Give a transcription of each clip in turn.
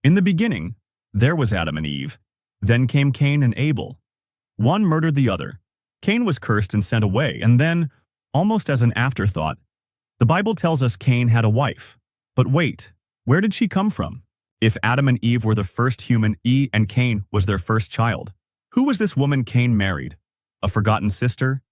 In the beginning, there was Adam and Eve. Then came Cain and Abel. One murdered the other. Cain was cursed and sent away, and then, almost as an afterthought, the Bible tells us Cain had a wife. But wait, where did she come from? If Adam and Eve were the first human, and Cain was their first child, who was this woman Cain married? A forgotten sister?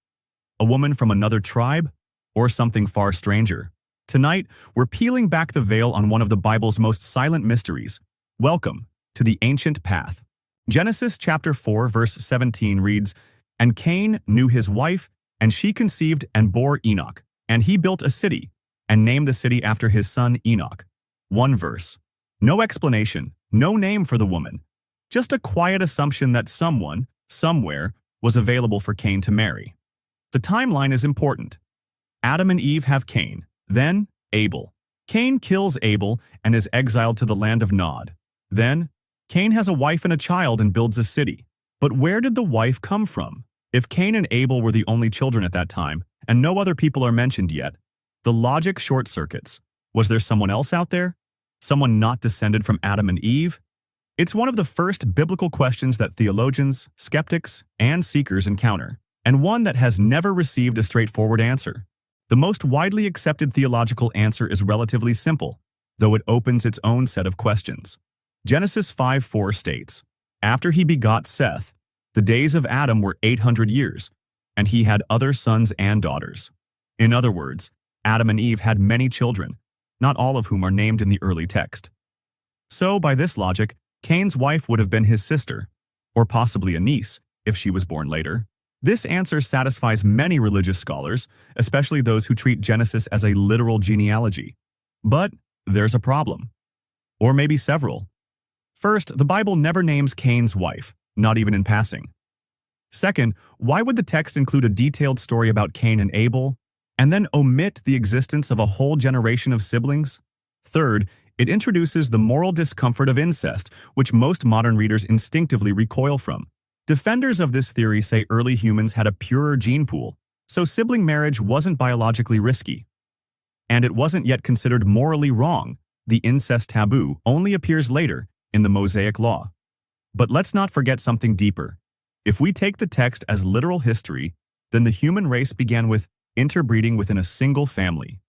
A woman from another tribe? Or something far stranger? Tonight, we're peeling back the veil on one of the Bible's most silent mysteries. Welcome to the ancient path. Genesis chapter 4 verse 17 reads, "And Cain knew his wife, and she conceived and bore Enoch. And he built a city, and named the city after his son Enoch." One verse. No explanation, no name for the woman. Just a quiet assumption that someone, somewhere, was available for Cain to marry. The timeline is important. Adam and Eve have Cain, then Abel. Cain kills Abel and is exiled to the land of Nod. Then, Cain has a wife and a child and builds a city. But where did the wife come from? If Cain and Abel were the only children at that time, and no other people are mentioned yet, the logic short circuits. Was there someone else out there? Someone not descended from Adam and Eve? It's one of the first biblical questions that theologians, skeptics, and seekers encounter, and one that has never received a straightforward answer. The most widely accepted theological answer is relatively simple, though it opens its own set of questions. Genesis 5:4 states, "After he begot Seth, the days of Adam were 800 years, and he had other sons and daughters." In other words, Adam and Eve had many children, not all of whom are named in the early text. So, by this logic, Cain's wife would have been his sister, or possibly a niece, if she was born later. This answer satisfies many religious scholars, especially those who treat Genesis as a literal genealogy. But there's a problem. Or maybe several. First, the Bible never names Cain's wife, not even in passing. Second, why would the text include a detailed story about Cain and Abel, and then omit the existence of a whole generation of siblings? Third, it introduces the moral discomfort of incest, which most modern readers instinctively recoil from. Defenders of this theory say early humans had a purer gene pool, so sibling marriage wasn't biologically risky. And it wasn't yet considered morally wrong. The incest taboo only appears later in the Mosaic Law. But let's not forget something deeper. If we take the text as literal history, then the human race began with interbreeding within a single family.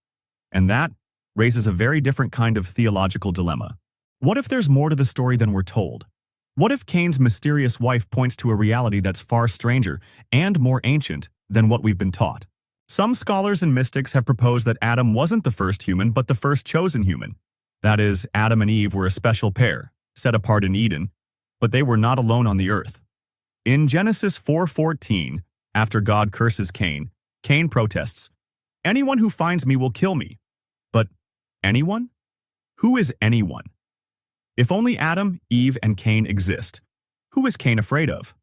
And that raises a very different kind of theological dilemma. What if there's more to the story than we're told? What if Cain's mysterious wife points to a reality that's far stranger and more ancient than what we've been taught? Some scholars and mystics have proposed that Adam wasn't the first human, but the first chosen human. That is, Adam and Eve were a special pair, set apart in Eden, but they were not alone on the earth. In Genesis 4:14, after God curses Cain, Cain protests, "Anyone who finds me will kill me." But anyone? Who is anyone? If only Adam, Eve, and Cain exist, who is Cain afraid of?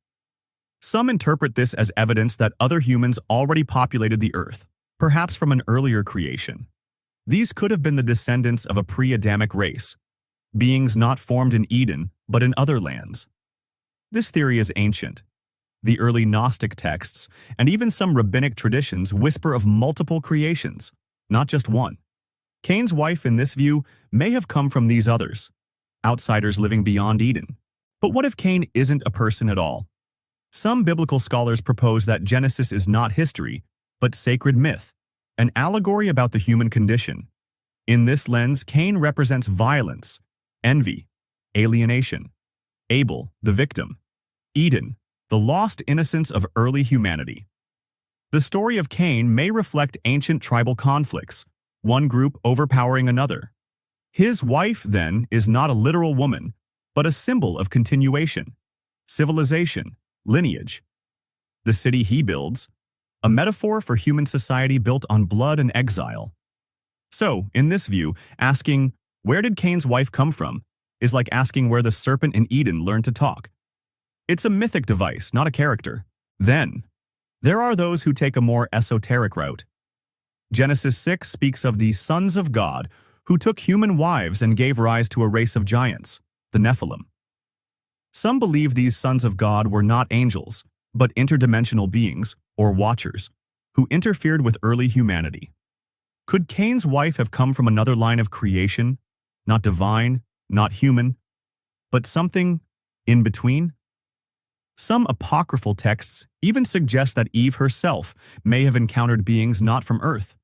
Some interpret this as evidence that other humans already populated the earth, perhaps from an earlier creation. These could have been the descendants of a pre-Adamic race, beings not formed in Eden, but in other lands. This theory is ancient. The early Gnostic texts, and even some rabbinic traditions, whisper of multiple creations, not just one. Cain's wife, in this view, may have come from these others, outsiders living beyond Eden. But what if Cain isn't a person at all? Some biblical scholars propose that Genesis is not history, but sacred myth, an allegory about the human condition. In this lens, Cain represents violence, envy, alienation. Abel, the victim. Eden, the lost innocence of early humanity. The story of Cain may reflect ancient tribal conflicts, one group overpowering another. His wife, then, is not a literal woman, but a symbol of continuation, civilization, lineage. The city he builds, a metaphor for human society built on blood and exile. So, in this view, asking, "Where did Cain's wife come from?" is like asking where the serpent in Eden learned to talk. It's a mythic device, not a character. Then, there are those who take a more esoteric route. Genesis 6 speaks of the sons of God who took human wives and gave rise to a race of giants, the Nephilim. Some believe these sons of God were not angels, but interdimensional beings, or watchers, who interfered with early humanity. Could Cain's wife have come from another line of creation, not divine, not human, but something in between? Some apocryphal texts even suggest that Eve herself may have encountered beings not from Earth.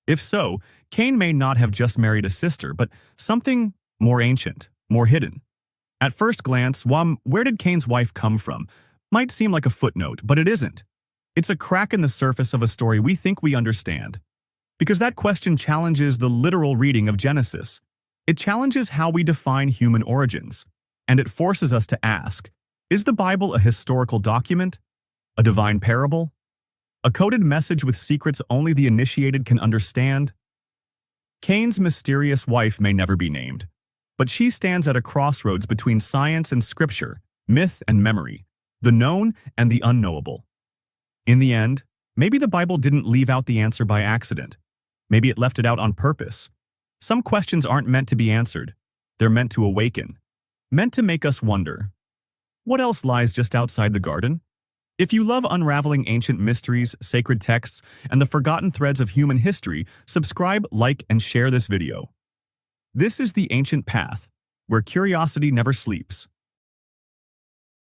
If so, Cain may not have just married a sister, but something more ancient, more hidden. At first glance, where did Cain's wife come from? Might seem like a footnote, but it isn't. It's a crack in the surface of a story we think we understand. Because that question challenges the literal reading of Genesis. It challenges how we define human origins. And it forces us to ask, is the Bible a historical document? A divine parable? A coded message with secrets only the initiated can understand? Cain's mysterious wife may never be named, but she stands at a crossroads between science and scripture, myth and memory, the known and the unknowable. In the end, maybe the Bible didn't leave out the answer by accident. Maybe it left it out on purpose. Some questions aren't meant to be answered. They're meant to awaken, meant to make us wonder. What else lies just outside the garden? If you love unraveling ancient mysteries, sacred texts, and the forgotten threads of human history, subscribe, like, and share this video. This is the ancient path, where curiosity never sleeps.